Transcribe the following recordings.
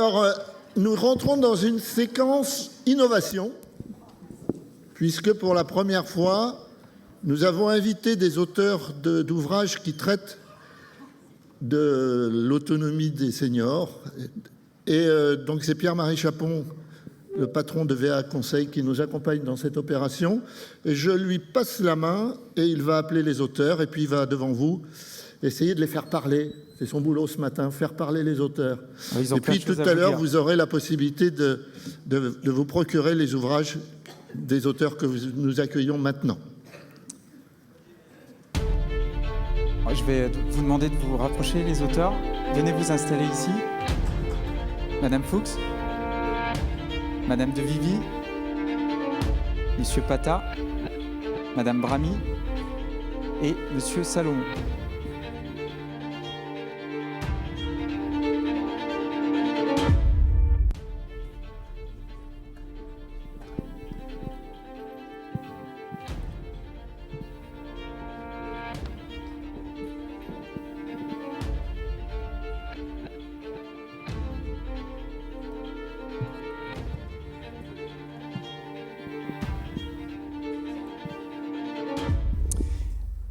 Alors, nous rentrons dans une séquence innovation, puisque pour la première fois, nous avons invité des auteurs d'ouvrages qui traitent de l'autonomie des seniors. Et donc c'est Pierre-Marie Chapon, le patron de VA Conseil, qui nous accompagne dans cette opération. Et je lui passe la main et il va appeler les auteurs et puis il va devant vous essayer de les faire parler. C'est son boulot ce matin, faire parler les auteurs. Et puis tout à l'heure, vous aurez la possibilité de vous procurer les ouvrages des auteurs que nous accueillons maintenant. Je vais vous demander de vous rapprocher, les auteurs. Venez vous installer ici. Madame Fuchs, Madame de Vivi, Monsieur Pata, Madame Brami et Monsieur Salomon.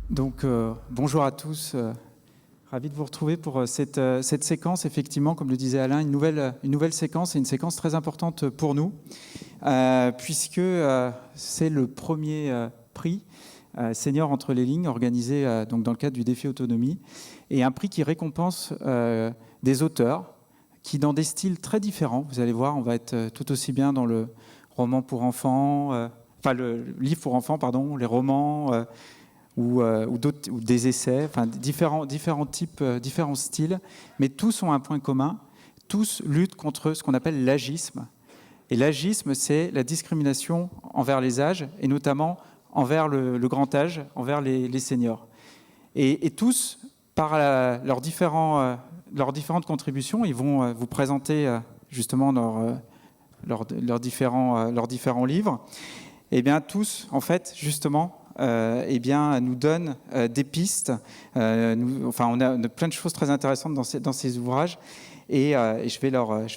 Donc, bonjour à tous, ravi de vous retrouver pour cette séquence. Effectivement, comme le disait Alain, une nouvelle séquence, et une séquence très importante pour nous, puisque c'est le premier prix Senior entre les lignes, organisé donc dans le cadre du défi autonomie, et un prix qui récompense des auteurs qui, dans des styles très différents, vous allez voir, on va être tout aussi bien dans le roman pour enfants, le livre pour enfants, pardon, les romans, ou des essais, enfin différents types, différents styles, mais tous ont un point commun, tous luttent contre ce qu'on appelle l'agisme. Et l'agisme, c'est la discrimination envers les âges, et notamment envers le grand âge, envers les seniors. Et tous, par leurs différentes contributions, ils vont vous présenter justement leurs différents livres. Et bien tous, en fait, justement, nous donnent des pistes. On a plein de choses très intéressantes dans ces ouvrages, et je vais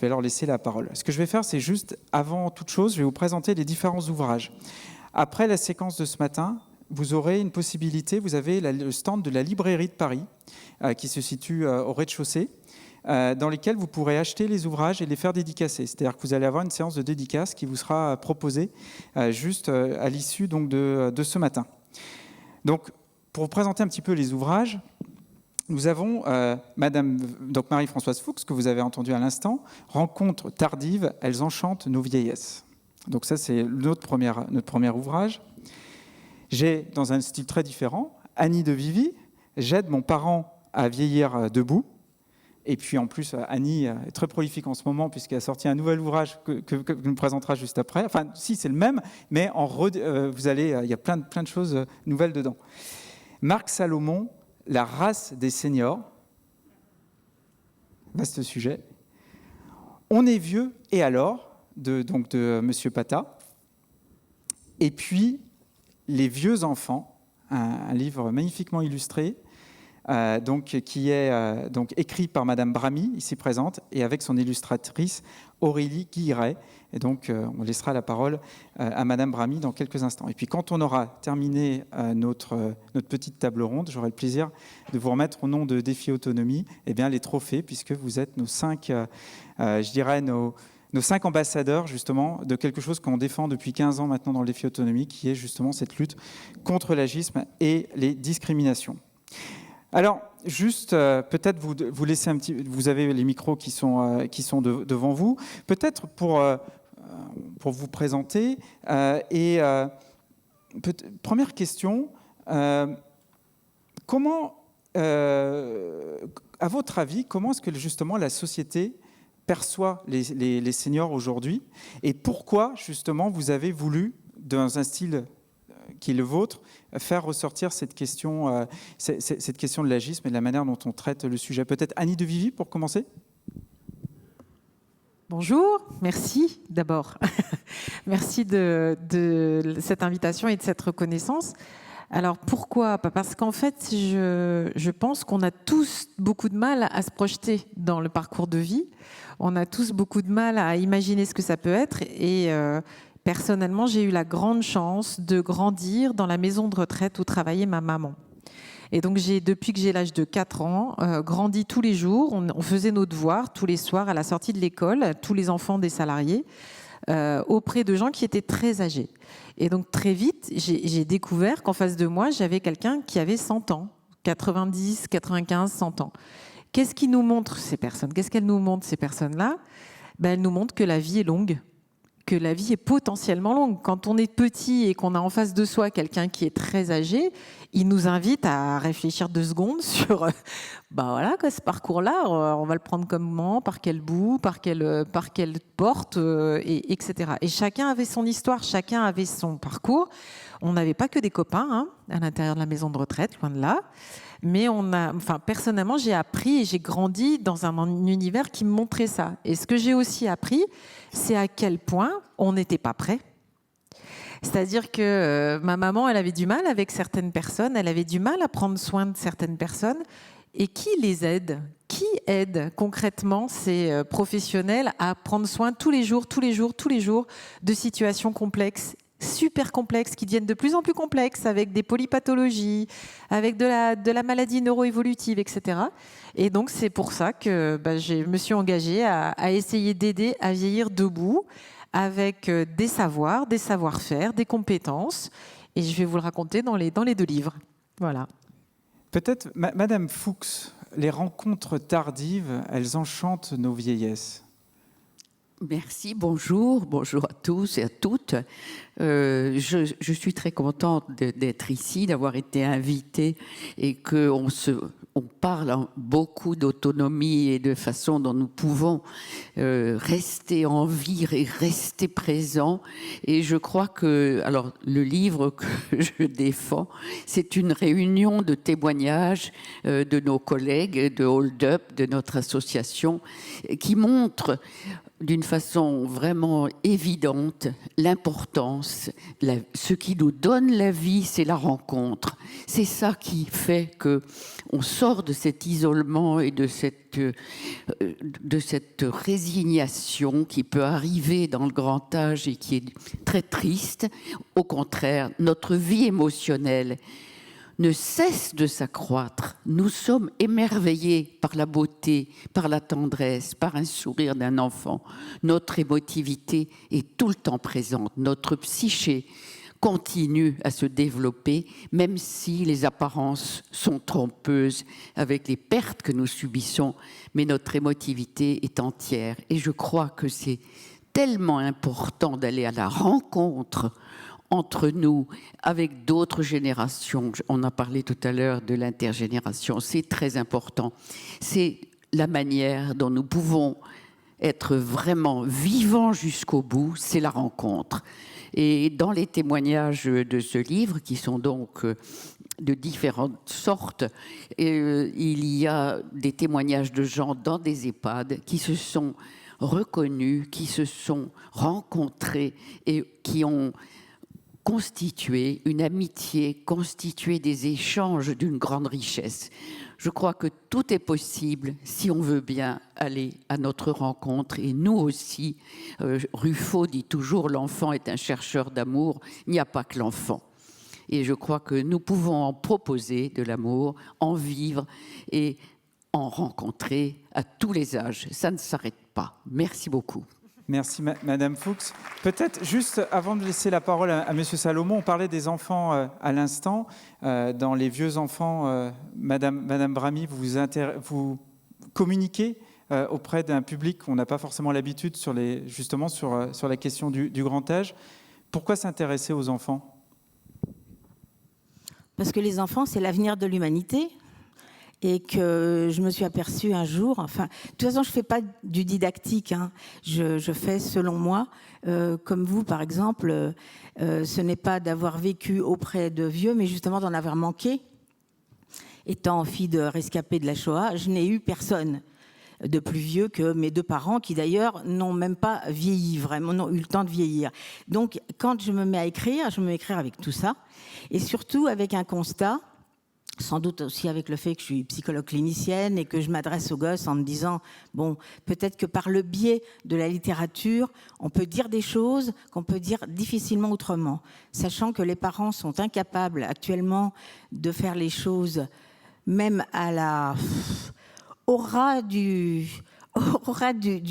leur laisser la parole. Ce que je vais faire, c'est juste, avant toute chose, je vais vous présenter les différents ouvrages. Après la séquence de ce matin, vous aurez une possibilité, vous avez le stand de la librairie de Paris, qui se situe au rez-de-chaussée, dans lesquels vous pourrez acheter les ouvrages et les faire dédicacer. C'est-à-dire que vous allez avoir une séance de dédicace qui vous sera proposée juste à l'issue donc, de ce matin. Donc, pour vous présenter un petit peu les ouvrages, nous avons donc Marie-Françoise Fuchs, que vous avez entendu à l'instant, « Rencontres tardives, elles enchantent nos vieillesses ». Donc ça, c'est notre premier ouvrage. J'ai, dans un style très différent, Annie de Vivi, « J'aide mon parent à vieillir debout ». Et puis en plus, Annie est très prolifique en ce moment puisqu'elle a sorti un nouvel ouvrage que nous présentera juste après. Enfin, si, c'est le même, mais il y a plein de choses nouvelles dedans. Marc Salomon, La race des seniors. Vaste sujet. On est vieux, et alors de Monsieur Pata. Et puis, Les vieux enfants, un livre magnifiquement illustré, qui est écrit par Madame Brami, ici présente, et avec son illustratrice Aurélie Guilleret. Et donc, on laissera la parole à Madame Brami dans quelques instants. Et puis, quand on aura terminé notre petite table ronde, j'aurai le plaisir de vous remettre au nom de Défi Autonomie les trophées, puisque vous êtes nos 5 ambassadeurs, justement, de quelque chose qu'on défend depuis 15 ans maintenant dans le Défi Autonomie, qui est justement cette lutte contre l'agisme et les discriminations. Alors, juste peut-être vous laisser un petit... Vous avez les micros qui sont devant vous. Peut-être pour vous présenter. Première question, comment, à votre avis, comment est-ce que justement la société perçoit les seniors aujourd'hui, et pourquoi justement vous avez voulu, dans un style qui est le vôtre, faire ressortir cette question de l'agisme et de la manière dont on traite le sujet. Peut-être Annie de Vivi pour commencer. Bonjour, merci d'abord. Merci de cette invitation et de cette reconnaissance. Alors pourquoi? Parce qu'en fait, je pense qu'on a tous beaucoup de mal à se projeter dans le parcours de vie. On a tous beaucoup de mal à imaginer ce que ça peut être. Et personnellement, j'ai eu la grande chance de grandir dans la maison de retraite où travaillait ma maman. Et donc, depuis que j'ai l'âge de 4 ans, grandi tous les jours. On faisait nos devoirs tous les soirs à la sortie de l'école, tous les enfants des salariés, auprès de gens qui étaient très âgés. Et donc, très vite, j'ai découvert qu'en face de moi, j'avais quelqu'un qui avait 100 ans, 90, 95, 100 ans. Qu'est-ce qui nous montre ces personnes? Qu'est-ce qu'elles nous montrent, ces personnes-là? Elles nous montrent que la vie est longue, que la vie est potentiellement longue. Quand on est petit et qu'on a en face de soi quelqu'un qui est très âgé, il nous invite à réfléchir 2 secondes sur voilà, ce parcours-là, on va le prendre comment, par quel bout, par quelle porte, etc. Et chacun avait son histoire, chacun avait son parcours. On n'avait pas que des copains à l'intérieur de la maison de retraite, loin de là. Mais personnellement, j'ai appris et j'ai grandi dans un univers qui me montrait ça. Et ce que j'ai aussi appris, c'est à quel point on n'était pas prêt. C'est-à-dire que ma maman, elle avait du mal avec certaines personnes, elle avait du mal à prendre soin de certaines personnes. Et qui les aide? Qui aide concrètement ces professionnels à prendre soin tous les jours de situations complexes, super complexes, qui deviennent de plus en plus complexes, avec des polypathologies, avec de la maladie neuroévolutive, etc. Et donc, c'est pour ça que je me suis engagée à essayer d'aider à vieillir debout, avec des savoirs, des savoir-faire, des compétences. Et je vais vous le raconter dans les 2 livres. Voilà. Peut-être, Madame Fuchs, les rencontres tardives, elles enchantent nos vieillesses. Merci, bonjour à tous et à toutes. Je suis très contente d'être ici, d'avoir été invitée et qu'on parle beaucoup d'autonomie et de façon dont nous pouvons rester en vie et rester présents. Et je crois que, alors, le livre que je défends, c'est une réunion de témoignages de nos collègues de Hold Up, de notre association, qui montre d'une façon vraiment évidente l'importance, ce qui nous donne la vie, c'est la rencontre. C'est ça qui fait qu'on sort de cet isolement et de cette résignation qui peut arriver dans le grand âge et qui est très triste. Au contraire, notre vie émotionnelle ne cesse de s'accroître. Nous sommes émerveillés par la beauté, par la tendresse, par un sourire d'un enfant. Notre émotivité est tout le temps présente. Notre psyché continue à se développer, même si les apparences sont trompeuses avec les pertes que nous subissons, mais notre émotivité est entière. Et je crois que c'est tellement important d'aller à la rencontre entre nous, avec d'autres générations. On a parlé tout à l'heure de l'intergénération, c'est très important. C'est la manière dont nous pouvons être vraiment vivants jusqu'au bout, c'est la rencontre. Et dans les témoignages de ce livre, qui sont donc de différentes sortes, il y a des témoignages de gens dans des EHPAD qui se sont reconnus, qui se sont rencontrés et qui ont constituer une amitié, constituer des échanges d'une grande richesse. Je crois que tout est possible si on veut bien aller à notre rencontre. Et nous aussi, Ruffo dit toujours, l'enfant est un chercheur d'amour. Il n'y a pas que l'enfant. Et je crois que nous pouvons en proposer de l'amour, en vivre et en rencontrer à tous les âges. Ça ne s'arrête pas. Merci beaucoup. Merci Madame Fuchs. Peut-être juste avant de laisser la parole à Monsieur Salomon, on parlait des enfants à l'instant. Dans les vieux enfants, Madame Bramy, vous communiquez auprès d'un public qu'on n'a pas forcément l'habitude sur la question du grand âge. Pourquoi s'intéresser aux enfants? Parce que les enfants, c'est l'avenir de l'humanité. Et que je me suis aperçue un jour, de toute façon, je ne fais pas du didactique, je fais selon moi, comme vous, par exemple, ce n'est pas d'avoir vécu auprès de vieux, mais justement d'en avoir manqué. Étant fille de rescapés de la Shoah, je n'ai eu personne. de plus vieux que mes 2 parents, qui d'ailleurs n'ont même pas vieilli, vraiment, n'ont eu le temps de vieillir. Donc, quand je me mets à écrire, je me mets à écrire avec tout ça, et surtout avec un constat, sans doute aussi avec le fait que je suis psychologue clinicienne et que je m'adresse aux gosses en me disant, bon, peut-être que par le biais de la littérature, on peut dire des choses qu'on peut dire difficilement autrement, sachant que les parents sont incapables actuellement de faire les choses, même à la aura du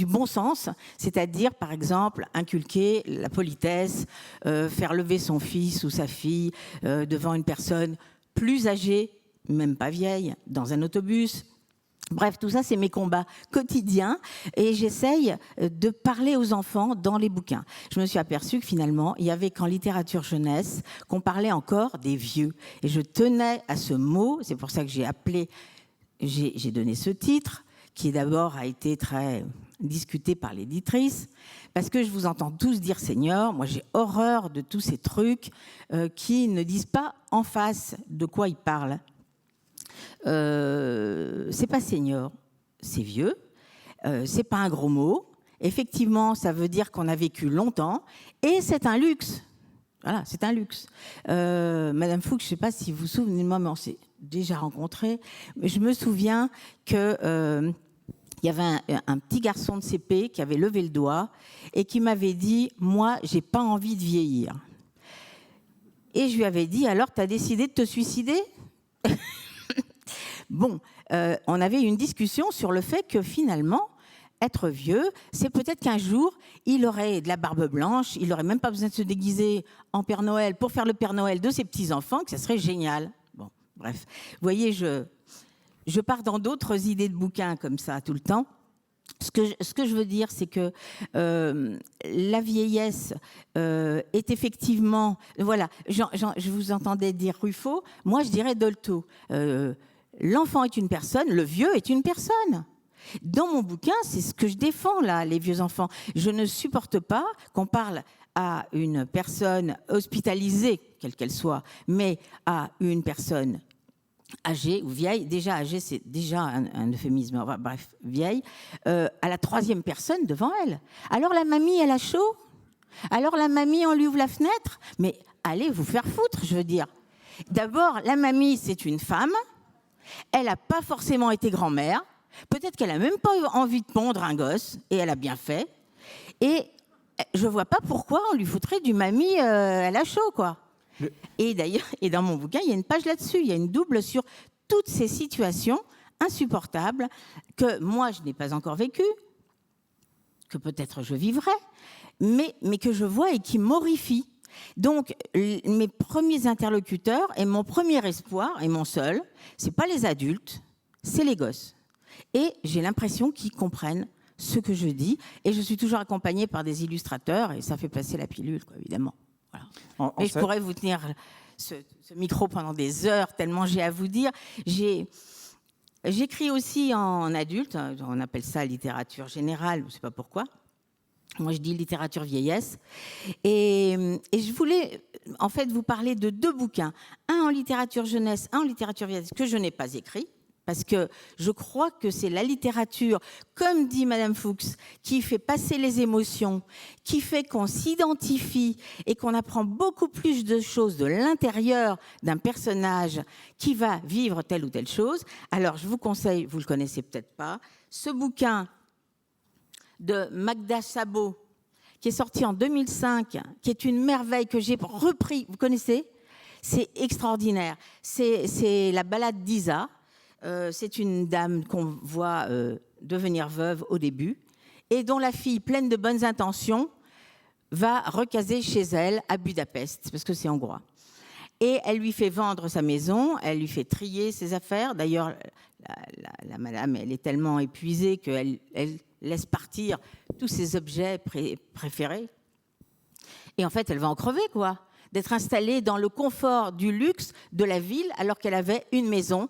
bon sens, c'est-à-dire, par exemple, inculquer la politesse, faire lever son fils ou sa fille devant une personne plus âgée, même pas vieille, dans un autobus. Bref, tout ça, c'est mes combats quotidiens et j'essaye de parler aux enfants dans les bouquins. Je me suis aperçue que finalement, il y avait qu'en littérature jeunesse qu'on parlait encore des vieux. Et je tenais à ce mot, c'est pour ça que j'ai donné ce titre, qui d'abord a été très discuté par l'éditrice, parce que je vous entends tous dire senior. Moi, j'ai horreur de tous ces trucs qui ne disent pas en face de quoi ils parlent. C'est pas senior, c'est vieux. C'est pas un gros mot. Effectivement, ça veut dire qu'on a vécu longtemps et c'est un luxe. Voilà, c'est un luxe. Madame Fuchs, je ne sais pas si vous vous souvenez de moi, mais on s'est déjà rencontrés. Je me souviens que il y avait un petit garçon de CP qui avait levé le doigt et qui m'avait dit « Moi, j'ai pas envie de vieillir ». Et je lui avais dit « Alors, tu as décidé de te suicider ?» Bon, on avait eu une discussion sur le fait que finalement, être vieux, c'est peut-être qu'un jour, il aurait de la barbe blanche, il n'aurait même pas besoin de se déguiser en Père Noël pour faire le Père Noël de ses petits-enfants, que ça serait génial. Bon, bref. Vous voyez, je pars dans d'autres idées de bouquins comme ça tout le temps. Ce que je veux dire, c'est que la vieillesse est effectivement... Voilà, je vous entendais dire Ruffo, moi je dirais Dolto. L'enfant est une personne, le vieux est une personne. Dans mon bouquin, c'est ce que je défends, là, les vieux enfants. Je ne supporte pas qu'on parle à une personne hospitalisée, quelle qu'elle soit, mais à une personne âgée ou vieille, déjà âgée, c'est déjà un euphémisme, enfin, bref, vieille, à la troisième personne devant elle. Alors la mamie, elle a chaud? Alors la mamie, on lui ouvre la fenêtre? Mais allez vous faire foutre, je veux dire. D'abord, la mamie, c'est une femme, elle n'a pas forcément été grand-mère, peut-être qu'elle n'a même pas eu envie de pondre un gosse, et elle a bien fait, et je ne vois pas pourquoi on lui foutrait du mamie, elle a chaud, quoi. Et d'ailleurs, et dans mon bouquin, il y a une page là-dessus, il y a une double sur toutes ces situations insupportables que moi, je n'ai pas encore vécues, que peut-être je vivrai, mais que je vois et qui m'horrifient. Donc, mes premiers interlocuteurs et mon premier espoir, et mon seul, c'est pas les adultes, c'est les gosses. Et j'ai l'impression qu'ils comprennent ce que je dis, et je suis toujours accompagnée par des illustrateurs, et ça fait passer la pilule, quoi, évidemment. Voilà. Et je pourrais vous tenir ce micro pendant des heures, tellement j'ai à vous dire. J'écris aussi en adulte, on appelle ça littérature générale, je ne sais pas pourquoi. Moi, je dis littérature vieillesse. Et je voulais, en fait, vous parler de 2 bouquins. Un en littérature jeunesse, un en littérature vieillesse, que je n'ai pas écrit. Parce que je crois que c'est la littérature, comme dit Madame Fuchs, qui fait passer les émotions, qui fait qu'on s'identifie et qu'on apprend beaucoup plus de choses de l'intérieur d'un personnage qui va vivre telle ou telle chose. Alors, je vous conseille, vous ne le connaissez peut-être pas, ce bouquin de Magda Szabó, qui est sorti en 2005, qui est une merveille que j'ai repris. Vous connaissez? C'est extraordinaire. C'est la balade d'Isa. C'est une dame qu'on voit devenir veuve au début et dont la fille, pleine de bonnes intentions, va recaser chez elle à Budapest, parce que c'est hongrois. Et elle lui fait vendre sa maison, elle lui fait trier ses affaires. D'ailleurs, la madame, elle est tellement épuisée qu'elle laisse partir tous ses objets préférés. Et en fait, elle va en crever, quoi, d'être installée dans le confort du luxe de la ville, alors qu'elle avait une maison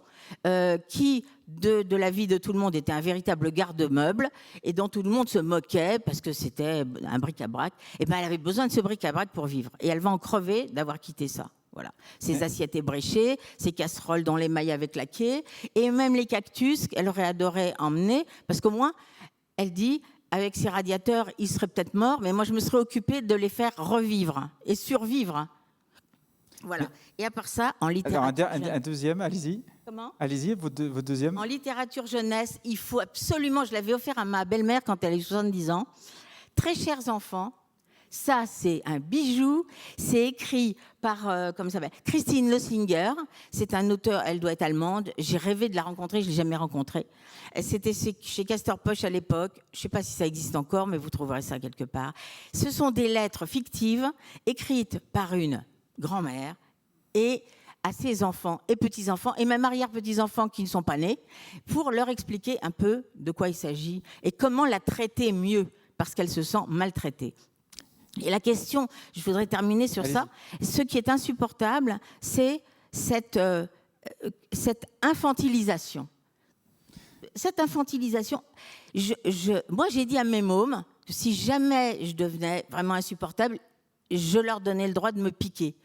qui, de la vie de tout le monde, était un véritable garde-meuble et dont tout le monde se moquait parce que c'était un bric-à-brac. Et ben, elle avait besoin de ce bric-à-brac pour vivre. Et elle va en crever d'avoir quitté ça. Voilà. Voilà. Ses assiettes ébréchées, ses casseroles dont l'émail avait claqué, et même les cactus qu'elle aurait adoré emmener, parce qu'au moins, elle dit, avec ces radiateurs, ils seraient peut-être morts, mais moi, je me serais occupée de les faire revivre et survivre. Voilà. Et à part ça, en littérature... Alors, un deuxième, allez-y. Comment ? Allez-y, votre deuxième. En littérature jeunesse, il faut absolument... Je l'avais offert à ma belle-mère quand elle a eu 70 ans. Très chers enfants, ça, c'est un bijou. C'est écrit par comment ça s'appelle, Christine Lossinger. C'est un auteur, elle doit être allemande. J'ai rêvé de la rencontrer, je ne l'ai jamais rencontrée. C'était chez Castor Poche à l'époque. Je ne sais pas si ça existe encore, mais vous trouverez ça quelque part. Ce sont des lettres fictives écrites par une grand-mère et à ses enfants et petits-enfants, et même arrière-petits-enfants qui ne sont pas nés, pour leur expliquer un peu de quoi il s'agit et comment la traiter mieux, parce qu'elle se sent maltraitée. Et la question, je voudrais terminer sur ça, ce qui est insupportable, c'est cette infantilisation. Cette infantilisation, moi j'ai dit à mes mômes, que si jamais je devenais vraiment insupportable, je leur donnais le droit de me piquer.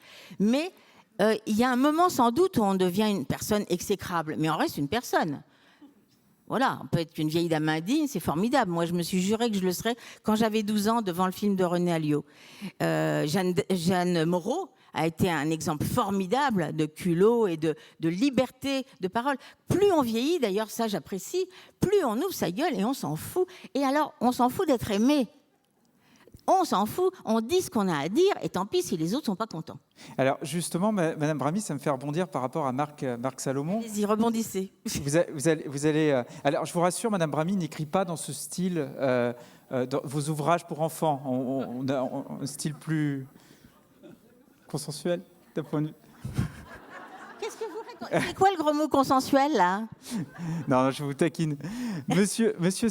Mais il y a un moment sans doute où on devient une personne exécrable, mais on reste une personne. Voilà, on peut être une vieille dame indigne, c'est formidable. Moi, je me suis juré que je le serais quand j'avais 12 ans devant le film de René Alliot. Jeanne Moreau a été un exemple formidable de culot et de liberté de parole. Plus on vieillit, d'ailleurs, ça j'apprécie, plus on ouvre sa gueule et on s'en fout. Et alors, on s'en fout d'être aimé. On s'en fout, on dit ce qu'on a à dire, et tant pis si les autres ne sont pas contents. Alors justement, Madame Bramy, ça me fait rebondir par rapport à Marc Salomon. Allez-y, rebondissez. Vous allez, alors je vous rassure, Madame Bramy n'écrit pas dans ce style dans vos ouvrages pour enfants. On a un style plus consensuel d'un point de vue. Qu'est-ce que vous racontez ? C'est quoi le gros mot consensuel, là ? Non, je vous taquine. Monsieur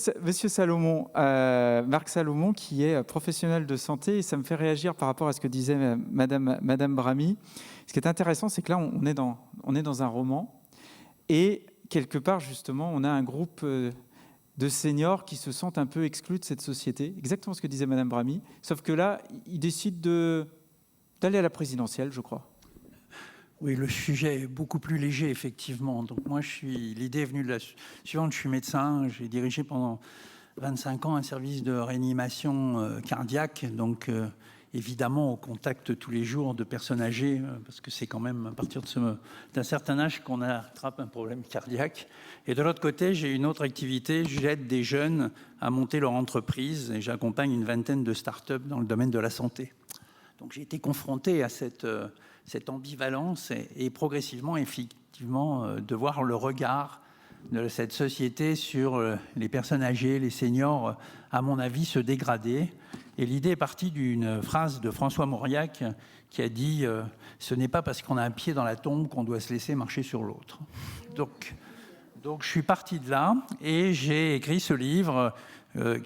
Salomon, Marc Salomon, qui est professionnel de santé, et ça me fait réagir par rapport à ce que disait Madame Bramy. Ce qui est intéressant, c'est que là, on est dans un roman, et quelque part, justement, on a un groupe de seniors qui se sentent un peu exclus de cette société. Exactement ce que disait Madame Bramy, sauf que là, ils décident d'aller à la présidentielle, je crois. Oui, le sujet est beaucoup plus léger, effectivement. Donc moi, l'idée est venue de la suivante. Je suis médecin, j'ai dirigé pendant 25 ans un service de réanimation cardiaque. Donc évidemment, au contact tous les jours de personnes âgées, parce que c'est quand même à partir d'un certain âge qu'on attrape un problème cardiaque. Et de l'autre côté, j'ai une autre activité. J'aide des jeunes à monter leur entreprise et j'accompagne une vingtaine de start-up dans le domaine de la santé. Donc j'ai été confronté à cette ambivalence et progressivement, effectivement, de voir le regard de cette société sur les personnes âgées, les seniors, à mon avis, se dégrader. Et l'idée est partie d'une phrase de François Mauriac qui a dit « Ce n'est pas parce qu'on a un pied dans la tombe qu'on doit se laisser marcher sur l'autre ». Donc je suis parti de là et j'ai écrit ce livre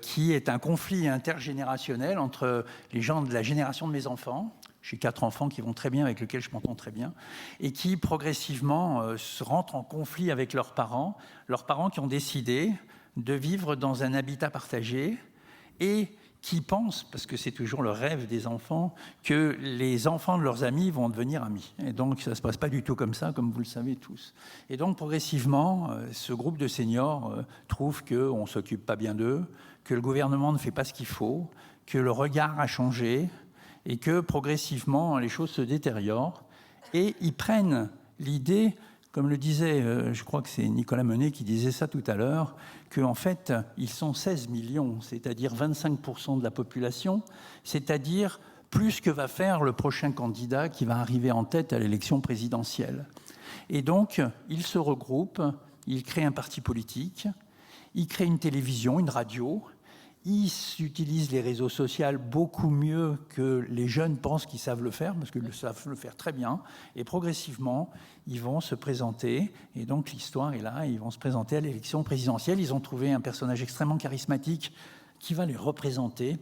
qui est un conflit intergénérationnel entre les gens de la génération de mes enfants. J'ai 4 enfants qui vont très bien, avec lesquels je m'entends très bien, et qui progressivement se rentrent en conflit avec leurs parents qui ont décidé de vivre dans un habitat partagé et qui pensent, parce que c'est toujours le rêve des enfants, que les enfants de leurs amis vont devenir amis. Et donc ça ne se passe pas du tout comme ça, comme vous le savez tous. Et donc progressivement, ce groupe de seniors trouve qu'on ne s'occupe pas bien d'eux, que le gouvernement ne fait pas ce qu'il faut, que le regard a changé, et que progressivement, les choses se détériorent. Et ils prennent l'idée, comme le disait, je crois que c'est Nicolas Menet qui disait ça tout à l'heure, qu'en fait, ils sont 16 millions, c'est-à-dire 25% de la population, c'est-à-dire plus que va faire le prochain candidat qui va arriver en tête à l'élection présidentielle. Et donc, ils se regroupent, ils créent un parti politique, ils créent une télévision, une radio. Ils utilisent les réseaux sociaux beaucoup mieux que les jeunes pensent qu'ils savent le faire, parce qu'ils savent le faire très bien. Et progressivement, ils vont se présenter. Et donc, l'histoire est là. Ils vont se présenter à l'élection présidentielle. Ils ont trouvé un personnage extrêmement charismatique qui va les représenter.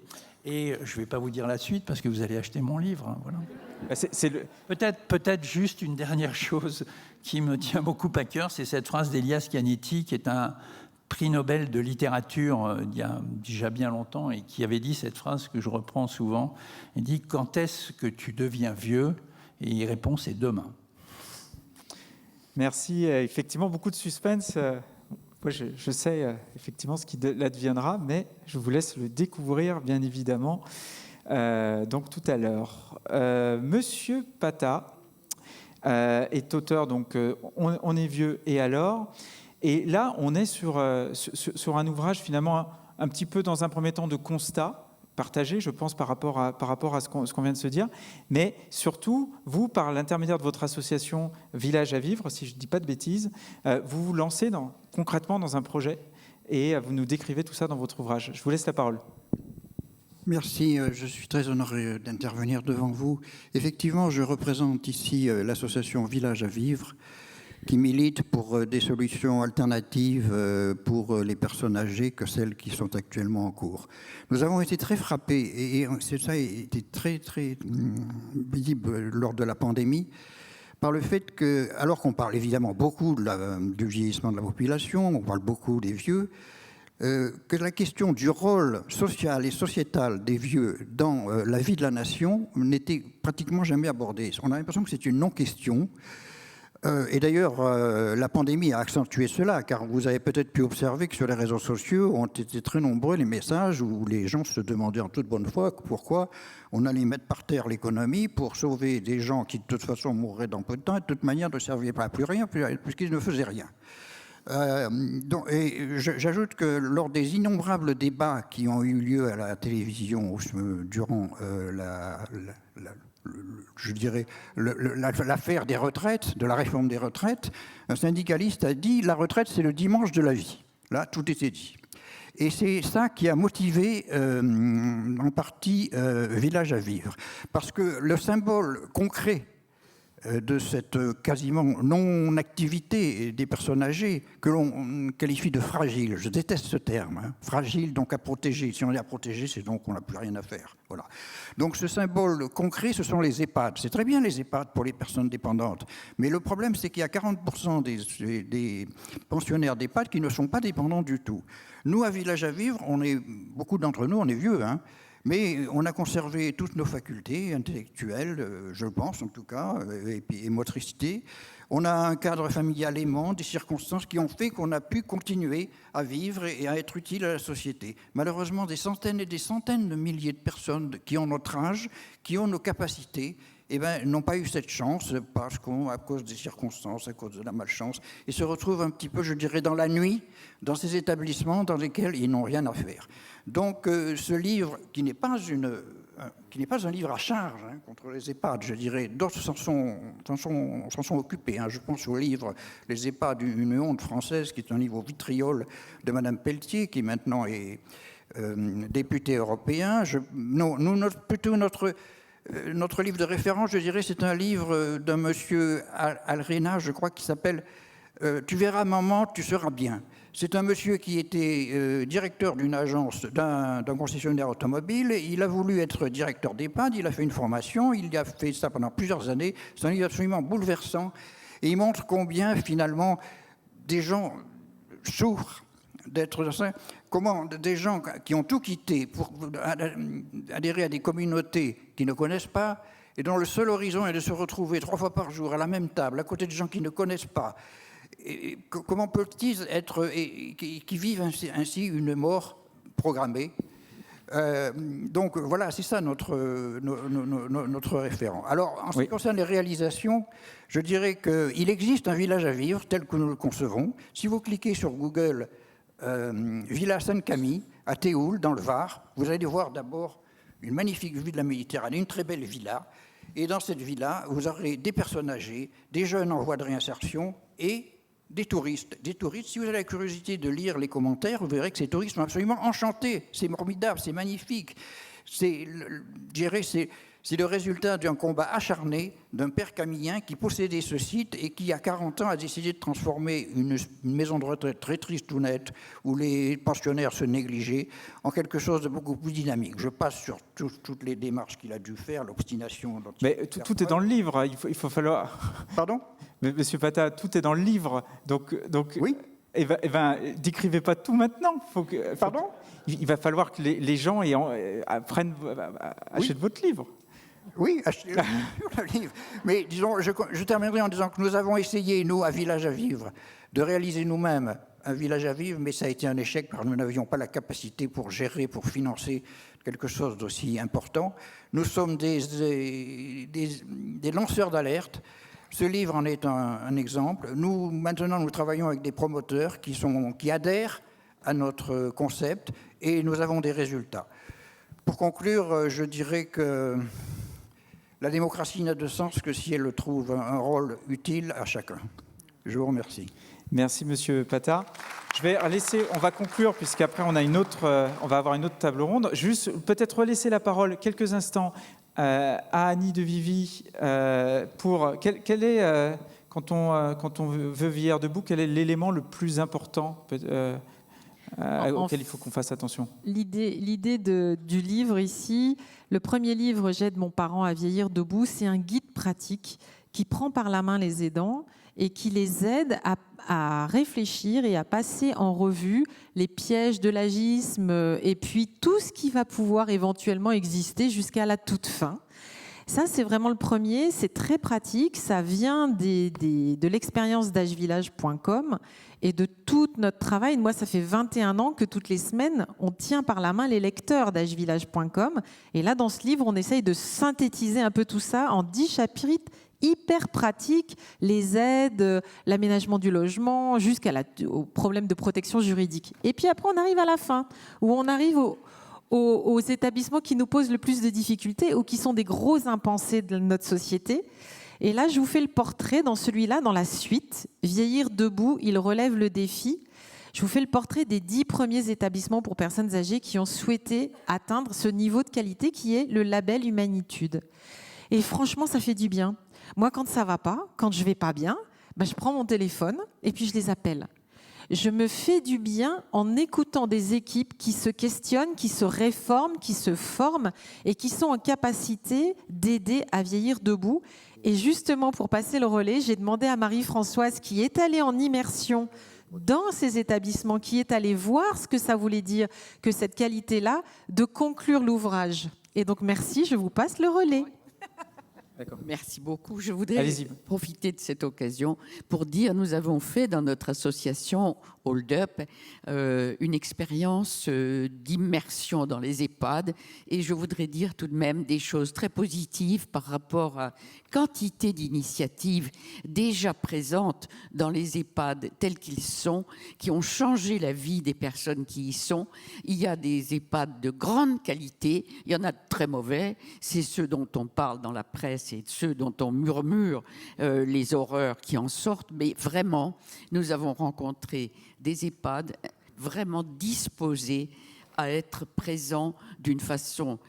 Et je ne vais pas vous dire la suite, parce que vous allez acheter mon livre. Voilà. Peut-être juste une dernière chose qui me tient beaucoup à cœur, c'est cette phrase d'Elias Canetti, qui est un prix Nobel de littérature il y a déjà bien longtemps et qui avait dit cette phrase que je reprends souvent. Il dit « Quand est-ce que tu deviens vieux ? Et y répond, c'est demain. Merci. Effectivement, beaucoup de suspense. Moi, je sais effectivement ce qui l'adviendra, mais je vous laisse le découvrir, bien évidemment, donc tout à l'heure. Monsieur Pata est auteur, donc on est vieux et alors. Et là, on est sur un ouvrage finalement un petit peu dans un premier temps de constat partagé, je pense, par rapport à ce qu'on vient de se dire. Mais surtout, vous, par l'intermédiaire de votre association Village à Vivre, si je ne dis pas de bêtises, vous vous lancez concrètement dans un projet et vous nous décrivez tout ça dans votre ouvrage. Je vous laisse la parole. Merci, je suis très honoré d'intervenir devant vous. Effectivement, je représente ici l'association Village à Vivre, qui milite pour des solutions alternatives pour les personnes âgées que celles qui sont actuellement en cours. Nous avons été très frappés, et ça a été très, très visible lors de la pandémie, par le fait que, alors qu'on parle évidemment beaucoup du vieillissement de la population, on parle beaucoup des vieux, que la question du rôle social et sociétal des vieux dans la vie de la nation n'était pratiquement jamais abordée. On a l'impression que c'est une non-question. Et d'ailleurs, la pandémie a accentué cela, car vous avez peut-être pu observer que sur les réseaux sociaux ont été très nombreux les messages où les gens se demandaient en toute bonne foi pourquoi on allait mettre par terre l'économie pour sauver des gens qui de toute façon mourraient dans peu de temps et de toute manière ne servaient pas à plus rien puisqu'ils ne faisaient rien. J'ajoute que lors des innombrables débats qui ont eu lieu à la télévision durant je dirais, l'affaire des retraites, de la réforme des retraites, un syndicaliste a dit « la retraite, c'est le dimanche de la vie ». Là, tout était dit. Et c'est ça qui a motivé en partie Village à Vivre. Parce que le symbole concret de cette quasiment non-activité des personnes âgées, que l'on qualifie de fragile. Je déteste ce terme, hein. Fragile, donc à protéger. Si on est à protéger, c'est donc qu'on n'a plus rien à faire. Voilà. Donc ce symbole concret, ce sont les EHPAD. C'est très bien les EHPAD pour les personnes dépendantes. Mais le problème, c'est qu'il y a 40% des pensionnaires d'EHPAD qui ne sont pas dépendants du tout. Nous, à Village à Vivre, beaucoup d'entre nous, on est vieux, hein. Mais on a conservé toutes nos facultés intellectuelles, je pense en tout cas, et motricité. On a un cadre familial aimant, des circonstances qui ont fait qu'on a pu continuer à vivre et à être utile à la société. Malheureusement, des centaines et des centaines de milliers de personnes qui ont notre âge, qui ont nos capacités, n'ont pas eu cette chance à cause des circonstances, à cause de la malchance, et se retrouvent un petit peu, je dirais, dans la nuit, dans ces établissements dans lesquels ils n'ont rien à faire. Donc ce livre, qui n'est pas un livre à charge contre les EHPAD, je dirais, d'autres s'en sont occupés. Je pense au livre « Les EHPAD, une honte française », qui est un livre au vitriol de Madame Pelletier, qui maintenant est député européen. Notre livre de référence, je dirais, c'est un livre d'un monsieur Alrena, je crois, qui s'appelle « Tu verras, maman, tu seras bien ». C'est un monsieur qui était directeur d'une agence, d'un concessionnaire automobile. Il a voulu être directeur d'EHPAD, il a fait une formation, il a fait ça pendant plusieurs années. C'est un livre absolument bouleversant. Et il montre combien, finalement, des gens souffrent d'être dans ça. Comment des gens qui ont tout quitté pour adhérer à des communautés qu'ils ne connaissent pas, et dont le seul horizon est de se retrouver 3 fois par jour à la même table, à côté de gens qu'ils ne connaissent pas, et comment peut-ils être, qui vivent ainsi une mort programmée. Donc voilà, c'est ça notre référent. Alors, en ce qui concerne les réalisations, je dirais qu'il existe un village à vivre tel que nous le concevons. Si vous cliquez sur Google Villa Sainte-Camille, à Théoul, dans le Var, vous allez voir d'abord une magnifique vue de la Méditerranée, une très belle villa. Et dans cette villa, vous aurez des personnes âgées, des jeunes en voie de réinsertion et des touristes. Des touristes, si vous avez la curiosité de lire les commentaires, vous verrez que ces touristes sont absolument enchantés. C'est formidable, c'est magnifique. C'est le résultat d'un combat acharné d'un père camillien qui possédait ce site et qui, à 40 ans, a décidé de transformer une maison de retraite très triste ou nette, où les pensionnaires se négligeaient, en quelque chose de beaucoup plus dynamique. Je passe sur toutes les démarches qu'il a dû faire, l'obstination. Mais tout est dans le livre, il faut falloir... Pardon ? Mais, Monsieur Pata, tout est dans le livre, donc oui. Décrivez pas tout maintenant. Pardon ? Il va falloir que les gens achètent votre livre. Oui, achetez le livre. Mais disons, je terminerai en disant que nous avons essayé, nous, à Village à Vivre, de réaliser nous-mêmes un village à vivre, mais ça a été un échec parce que nous n'avions pas la capacité pour gérer, pour financer quelque chose d'aussi important. Nous sommes des lanceurs d'alerte. Ce livre en est un exemple. Maintenant, nous travaillons avec des promoteurs qui adhèrent à notre concept et nous avons des résultats. Pour conclure, je dirais que la démocratie n'a de sens que si elle trouve un rôle utile à chacun. Je vous remercie. Merci, Monsieur Patard. On va conclure, puisqu'après on va avoir une autre table ronde. Juste peut-être laisser la parole quelques instants à Annie de Vivi pour quel est, quand on veut vieillir debout, quel est l'élément le plus important auquel il faut qu'on fasse attention? L'idée du livre ici, le premier livre, J'aide mon parent à vieillir debout, c'est un guide pratique qui prend par la main les aidants et qui les aide à réfléchir et à passer en revue les pièges de l'agisme et puis tout ce qui va pouvoir éventuellement exister jusqu'à la toute fin. Ça, c'est vraiment le premier, c'est très pratique, ça vient de l'expérience d'agevillage.com et de tout notre travail. Moi, ça fait 21 ans que toutes les semaines, on tient par la main les lecteurs d'agevillage.com. Et là, dans ce livre, on essaye de synthétiser un peu tout ça en 10 chapitres hyper pratiques, les aides, l'aménagement du logement, jusqu'au problème de protection juridique. Et puis après, on arrive à la fin, où on arrive aux établissements qui nous posent le plus de difficultés ou qui sont des gros impensés de notre société. Et là, je vous fais le portrait dans celui-là, dans la suite. Vieillir debout, il relève le défi. Je vous fais le portrait des 10 premiers établissements pour personnes âgées qui ont souhaité atteindre ce niveau de qualité qui est le label Humanitude. Et franchement, ça fait du bien. Moi, quand ça va pas, quand je vais pas bien, je prends mon téléphone et puis je les appelle. Je me fais du bien en écoutant des équipes qui se questionnent, qui se réforment, qui se forment et qui sont en capacité d'aider à vieillir debout. Et justement, pour passer le relais, j'ai demandé à Marie-Françoise, qui est allée en immersion dans ces établissements, qui est allée voir ce que ça voulait dire que cette qualité-là, de conclure l'ouvrage. Et donc, merci, je vous passe le relais. Merci beaucoup. Je voudrais profiter de cette occasion pour dire, nous avons fait dans notre association Hold Up une expérience d'immersion dans les EHPAD et je voudrais dire tout de même des choses très positives par rapport à quantité d'initiatives déjà présentes dans les EHPAD tels qu'ils sont, qui ont changé la vie des personnes qui y sont. Il y a des EHPAD de grande qualité, il y en a de très mauvais, c'est ceux dont on parle dans la presse et ceux dont on murmure les horreurs qui en sortent, mais vraiment, nous avons rencontré des EHPAD vraiment disposés à être présents d'une façon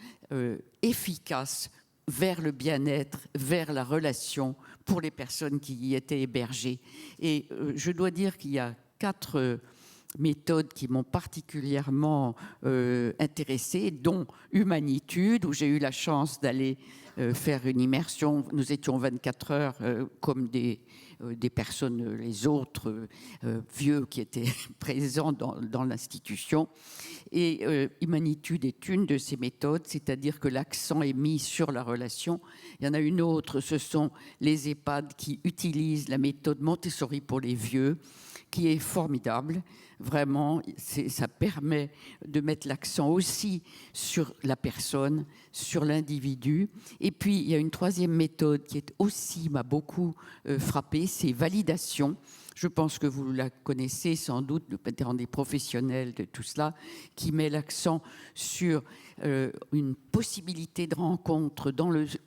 efficace vers le bien-être, vers la relation pour les personnes qui y étaient hébergées. Et je dois dire qu'il y a 4 méthodes qui m'ont particulièrement intéressée, dont Humanitude, où j'ai eu la chance d'aller faire une immersion. Nous étions 24 heures comme des personnes, les autres vieux qui étaient présents dans l'institution. Et Humanitude est une de ces méthodes, c'est-à-dire que l'accent est mis sur la relation. Il y en a une autre, ce sont les EHPAD qui utilisent la méthode Montessori pour les vieux, qui est formidable. Vraiment, ça permet de mettre l'accent aussi sur la personne, sur l'individu. Et puis, il y a une 3e méthode qui m'a beaucoup frappée, c'est validation. Je pense que vous la connaissez sans doute, étant des professionnels de tout cela, qui met l'accent sur une possibilité de rencontre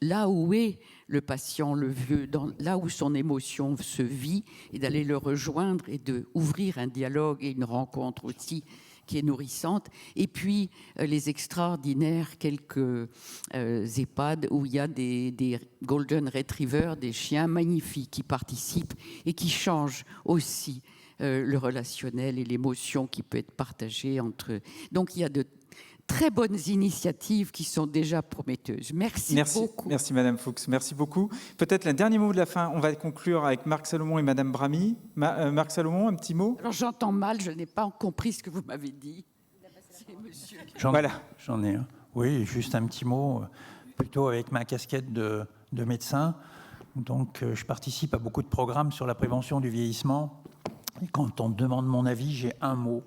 là où est le patient, le vieux, là où son émotion se vit, et d'aller le rejoindre et d'ouvrir un dialogue et une rencontre aussi qui est nourrissante. Et puis, les extraordinaires quelques EHPAD où il y a des Golden Retrievers, des chiens magnifiques qui participent et qui changent aussi le relationnel et l'émotion qui peut être partagée entre eux. Donc, il y a de très bonnes initiatives qui sont déjà prometteuses. Merci beaucoup. Merci Madame Fuchs, merci beaucoup. Peut-être le dernier mot de la fin, on va conclure avec Marc Salomon et Madame Bramy. Marc Salomon, un petit mot? Alors j'entends mal, je n'ai pas compris ce que vous m'avez dit. J'en ai un. Oui, juste un petit mot plutôt avec ma casquette de médecin. Donc, je participe à beaucoup de programmes sur la prévention du vieillissement. Et quand on me demande mon avis, j'ai un mot.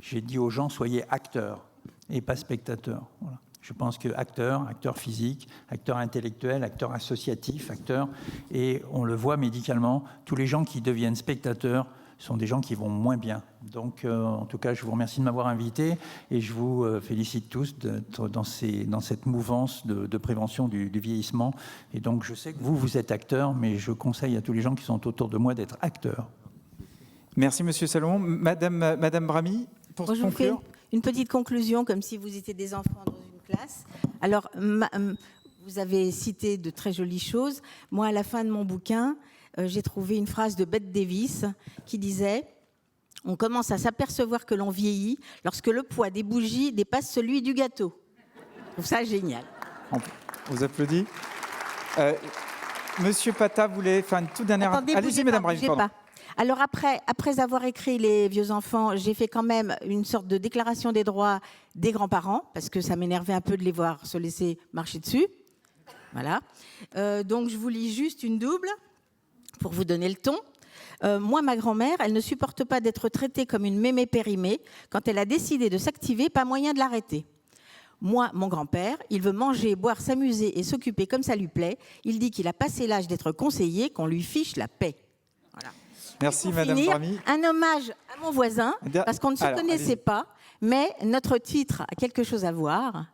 J'ai dit aux gens, soyez acteurs et pas spectateurs. Voilà. Je pense que acteur physique, acteur intellectuel, acteur associatif, acteur, et on le voit médicalement, tous les gens qui deviennent spectateurs sont des gens qui vont moins bien. Donc, en tout cas, je vous remercie de m'avoir invité et je vous félicite tous d'être dans cette mouvance de prévention du vieillissement. Et donc, je sais que vous êtes acteurs, mais je conseille à tous les gens qui sont autour de moi d'être acteurs. Merci, Monsieur Salomon. Madame Bramy, pour Moi, je vous fais conclure. une petite conclusion, comme si vous étiez des enfants dans une classe. Alors, vous avez cité de très jolies choses. Moi, à la fin de mon bouquin, j'ai trouvé une phrase de Bette Davis qui disait « On commence à s'apercevoir que l'on vieillit lorsque le poids des bougies dépasse celui du gâteau. » Je trouve ça génial. On vous applaudit. Monsieur Pata voulait faire une toute dernière... Attendez, Allez-y, bougez Madame pas, Bramy, bougez pardon. pas. Alors après avoir écrit Les vieux enfants, j'ai fait quand même une sorte de déclaration des droits des grands-parents, parce que ça m'énervait un peu de les voir se laisser marcher dessus. Voilà. Donc je vous lis juste une double, pour vous donner le ton. Moi, ma grand-mère, elle ne supporte pas d'être traitée comme une mémé périmée. Quand elle a décidé de s'activer, pas moyen de l'arrêter. Moi, mon grand-père, il veut manger, boire, s'amuser et s'occuper comme ça lui plaît. Il dit qu'il a passé l'âge d'être conseiller, qu'on lui fiche la paix. Voilà. Merci, Pour Madame finir, Bramy. un hommage à mon voisin, parce qu'on ne se connaissait allez-y. pas, mais notre titre a quelque chose à voir.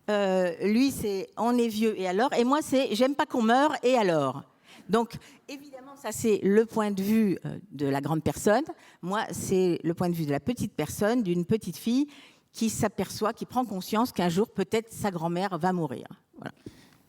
Lui, c'est « On est vieux et alors ?» et moi, c'est « J'aime pas qu'on meure et alors ?» Donc, évidemment, ça, c'est le point de vue de la grande personne. Moi, c'est le point de vue de la petite personne, d'une petite fille qui s'aperçoit, qui prend conscience qu'un jour, peut-être, sa grand-mère va mourir. Voilà.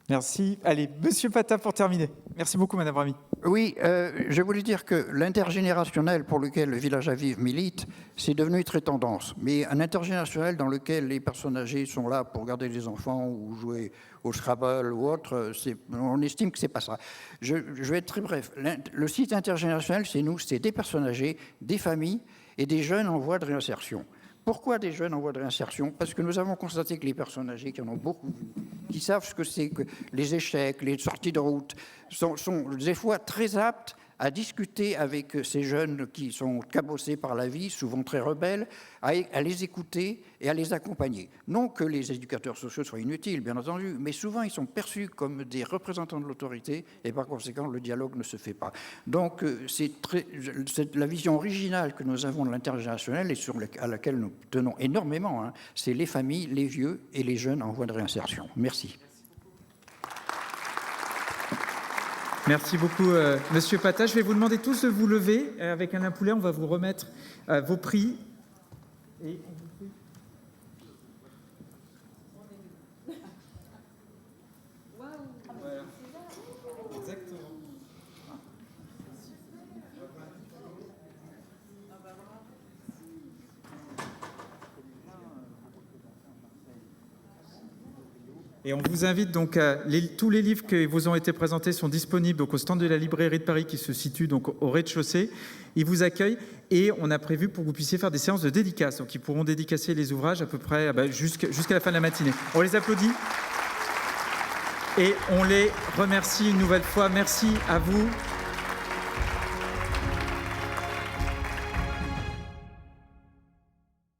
Merci. Allez, Monsieur Pata pour terminer. Merci beaucoup, Madame Bramy. Oui, je voulais dire que l'intergénérationnel pour lequel le village à vivre milite, c'est devenu très tendance. Mais un intergénérationnel dans lequel les personnes âgées sont là pour garder les enfants ou jouer au Scrabble ou autre, on estime que c'est pas ça. Je vais être très bref. Le site intergénérationnel, c'est nous, c'est des personnes âgées, des familles et des jeunes en voie de réinsertion. Pourquoi des jeunes en voie de réinsertion? Parce que nous avons constaté que les personnes âgées, qui en ont beaucoup vu, qui savent ce que c'est que les échecs, les sorties de route, sont des fois très aptes à discuter avec ces jeunes qui sont cabossés par la vie, souvent très rebelles, à les écouter et à les accompagner. Non que les éducateurs sociaux soient inutiles, bien entendu, mais souvent ils sont perçus comme des représentants de l'autorité et par conséquent le dialogue ne se fait pas. Donc c'est la vision originale que nous avons de l'intergénérationnel et à laquelle nous tenons énormément, hein, c'est les familles, les vieux et les jeunes en voie de réinsertion. Merci. Merci beaucoup, Monsieur Pata. Je vais vous demander tous de vous lever. Avec Alain Poulet, on va vous remettre vos prix. Et voilà. Exactement. Et on vous invite donc tous les livres qui vous ont été présentés sont disponibles donc au stand de la librairie de Paris qui se situe donc au rez-de-chaussée. Ils vous accueillent et on a prévu pour que vous puissiez faire des séances de dédicaces. Donc ils pourront dédicacer les ouvrages à peu près jusqu'à la fin de la matinée. On les applaudit et on les remercie une nouvelle fois. Merci à vous.